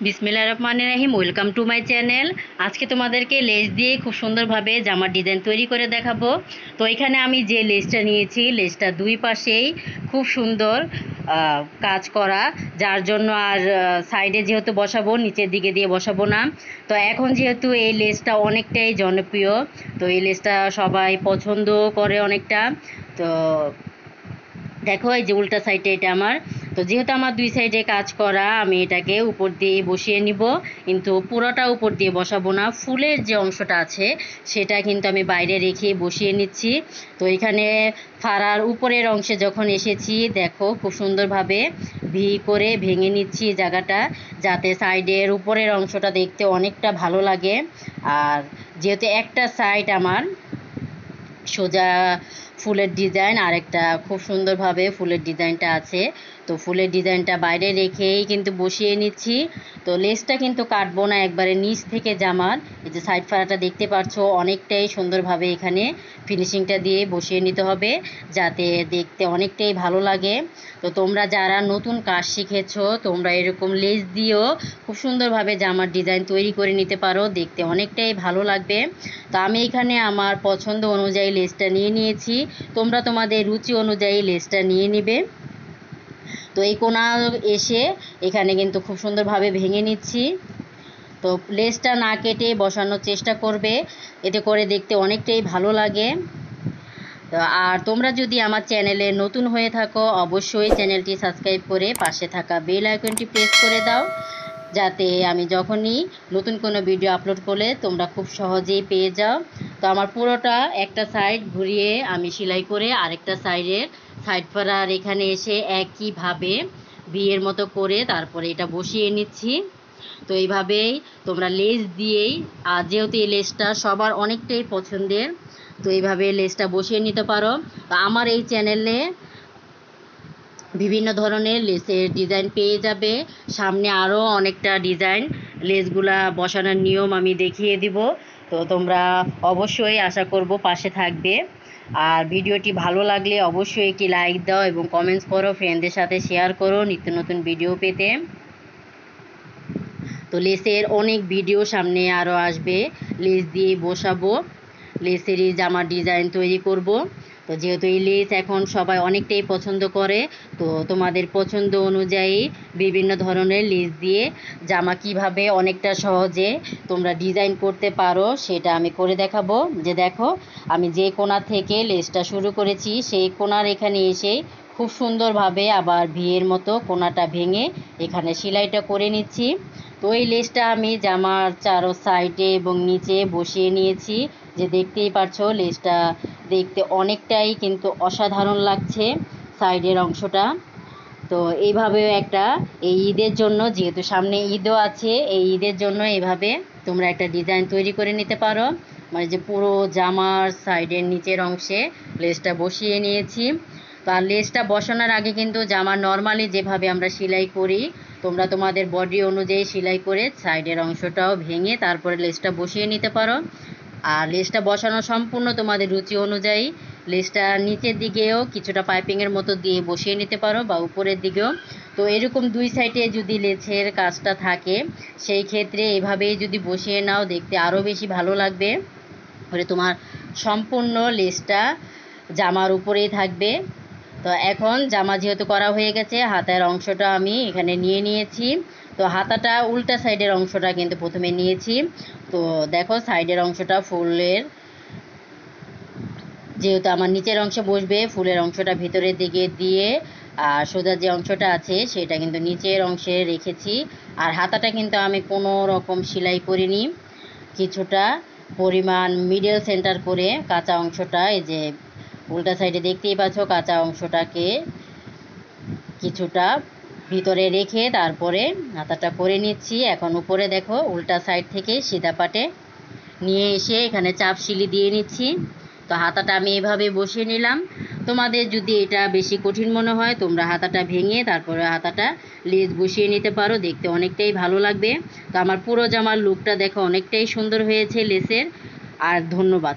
বিসমিল্লাহির রহমানির রহিম। Welcome to my channel. আজকে তোমাদেরকে লেস দিয়ে খুব সুন্দরভাবে জামার ডিজাইন তৈরি করে দেখাবো। তো এখানে আমি যে লেসটা নিয়েছি, লেসটা দুই পাশেই খুব সুন্দর কাজ করা, যার জন্য আর সাইডে যেহেতু বসাবো, নিচের দিকে দিয়ে বসাবো না। তো এখন যেহেতু এই লেসটা অনেকটাই জনপ্রিয়, তো এই লেসটা সবাই পছন্দ করে অনেকটা। তো দেখো এই যে উল্টা সাইডে এটা আমার। তো যেহেতু আমার দুই সাইডে কাজ করা, আমি এটাকে উপর দিয়ে বসিয়ে নিব, কিন্তু পুরোটা উপর দিয়ে বসাবো না। ফুলের যে অংশটা আছে সেটা কিন্তু আমি বাইরে রেখে বসিয়ে নিচ্ছি। তো এখানে ফাড়ার উপরের অংশে যখন এসেছি, দেখো খুব সুন্দরভাবে ভি করে ভেঙে নিচ্ছি জায়গাটা, যাতে সাইডের উপরের অংশটা দেখতে অনেকটা ভালো লাগে। আর যেহেতু একটা সাইড আমার সোজা ফুলের ডিজাইন, আর একটা খুব সুন্দরভাবে ফুলের ডিজাইনটা আছে, তো ফুলের ডিজাইনটা বাইরে রেখেই কিন্তু বসিয়ে নিচ্ছি। তো লেসটা কিন্তু কাটবো না, একবারে নিচ থেকে জামার এই যে সাইড ফাড়াটা দেখতে পাচ্ছ, অনেকটাই সুন্দরভাবে এখানে ফিনিশিংটা দিয়ে বসিয়ে নিতে হবে, যাতে দেখতে অনেকটাই ভালো লাগে। তো তোমরা যারা নতুন কাজ শিখেছো, তোমরা এরকম লেস দিয়েও খুব সুন্দরভাবে জামার ডিজাইন তৈরি করে নিতে পারো, দেখতে অনেকটাই ভালো লাগবে। তো আমি এখানে আমার পছন্দ অনুযায়ী লেসটা নিয়ে নিয়েছি, তোমরা তোমাদের রুচি অনুযায়ী লেসটা নিয়ে নিবে। তো এই কোণা এসে এখানে কিন্তু খুব সুন্দরভাবে ভেঙে নিচ্ছি। তো লেসটা না কেটে বসানোর চেষ্টা করবে, এতে করে দেখতে অনেকটাই ভালো লাগে। তো আর তোমরা যদি আমার চ্যানেলে নতুন হয়ে থাকো, অবশ্যই চ্যানেলটি সাবস্ক্রাইব করে পাশে থাকা বেল আইকনটি প্রেস করে দাও, যাতে আমি যখনই নতুন কোনো ভিডিও আপলোড করলে তোমরা খুব সহজেই পেয়ে যাও। তো আমার পুরোটা একটা সাইড ঘুরিয়ে আমি সেলাই করে আরেকটা সাইডের সাইড ফাড়ার এখানে এসে একইভাবে বিয়ের মতো করে তারপরে এটা বসিয়ে নিচ্ছি। তো এইভাবেই তোমরা লেস দিয়েই, আর যেহেতু এই লেসটা সবার অনেকটাই পছন্দের, তো এইভাবে লেসটা বসিয়ে নিতে পারো। তো আমার এই চ্যানেলে বিভিন্ন ধরনের লেসের ডিজাইন পেয়ে যাবে, সামনে আরও অনেকটা ডিজাইন লেসগুলা বসানোর নিয়ম আমি দেখিয়ে দিব। তো তোমরা অবশ্যই আশা করব পাশে থাকবে। আর ভিডিওটি ভালো লাগলে অবশ্যই একটি লাইক দাও এবং কমেন্টস করো, ফ্রেন্ডদের সাথে শেয়ার করো নিত্য নতুন ভিডিও পেতে। তো লেসের অনেক ভিডিও সামনে আরও আসবে, লেস দিয়ে বসাবো, লেসেরই জামার ডিজাইন তৈরি করব। তো যেহেতু এই লেস এখন সবাই অনেকটাই পছন্দ করে, তো তোমাদের পছন্দ অনুযায়ী বিভিন্ন ধরনের লেস দিয়ে জামা কিভাবে অনেকটা সহজে তোমরা ডিজাইন করতে পারো সেটা আমি করে দেখাবো। যে দেখো, আমি যে কোণা থেকে লেসটা শুরু করেছি, সেই কোণার এখানে এসে খুব সুন্দরভাবে আবার ভিয়ের মতো কোণাটা ভেঙে এখানে সেলাইটা করে নিচ্ছি। তো এই লেসটা আমি জামার চারো সাইডে এবং নিচে বসিয়ে নিয়েছি, যে দেখতেই পারছো লেসটা দেখতে অনেকটাই কিন্তু অসাধারণ লাগছে সাইডের অংশটা। তো এইভাবে একটা এই ঈদের জন্য, যেহেতু সামনে ঈদও আছে, এই ঈদের জন্য এইভাবে তোমরা একটা ডিজাইন তৈরি করে নিতে পারো। মানে যে পুরো জামার সাইডের নিচের অংশে লেসটা বসিয়ে নিয়েছি। তো আর লেসটা বসানোর আগে কিন্তু জামা নর্মালি যেভাবে আমরা সেলাই করি, তোমরা তোমাদের বডি অনুযায়ী সেলাই করে সাইডের অংশটাও ভেঙে তারপরে লেসটা বসিয়ে নিতে পারো। আর লেসটা বসানো সম্পূর্ণ তোমাদের রুচি অনুযায়ী, লেসটা নিচের দিকেও কিছুটা পাইপিংয়ের মতো দিয়ে বসিয়ে নিতে পারো বা উপরের দিকেও। তো এরকম দুই সাইডে যদি লেসের কাজটা থাকে, সেই ক্ষেত্রে এভাবেই যদি বসিয়ে নাও, দেখতে আরও বেশি ভালো লাগবে। মানে তোমার সম্পূর্ণ লেসটা জামার উপরেই থাকবে। তো এখন জামা যেহেতু করা হয়ে গেছে, হাতার অংশটা আমি এখানে নিয়ে নিয়েছি। তো হাতাটা উল্টা সাইডের অংশটা কিন্তু প্রথমে নিয়েছি। তো দেখো সাইডের অংশটা ফুলের, যেহেতু আমার নিচের অংশে বসবে, ফুলের অংশটা ভিতরের দিকে দিয়ে আর সোজা যে অংশটা আছে সেটা কিন্তু নিচের অংশে রেখেছি। আর হাতাটা কিন্তু আমি কোনো রকম সেলাই করিনি, কিছুটা পরিমাণ মিডল সেন্টার করে কাঁচা অংশটা, এই যে উল্টা সাইডে দেখতেই পাচ্ছ, কাঁচা অংশটাকে কিছুটা ভিতরে রেখে তারপরে হাতাটা করে নিচ্ছি। এখন উপরে দেখো উল্টা সাইড থেকে সিধা পাটে নিয়ে এসে এখানে চাপ সিলি দিয়ে নিচ্ছি। তো হাতাটা আমি এভাবে বসিয়ে নিলাম। তোমাদের যদি এটা বেশি কঠিন মনে হয়, তোমরা হাতাটা ভেঙে তারপরে হাতাটা লেস বসিয়ে নিতে পারো, দেখতে অনেকটাই ভালো লাগবে। তো আমার পুরো জামার লুকটা দেখো অনেকটাই সুন্দর হয়েছে লেসের। আর ধন্যবাদ।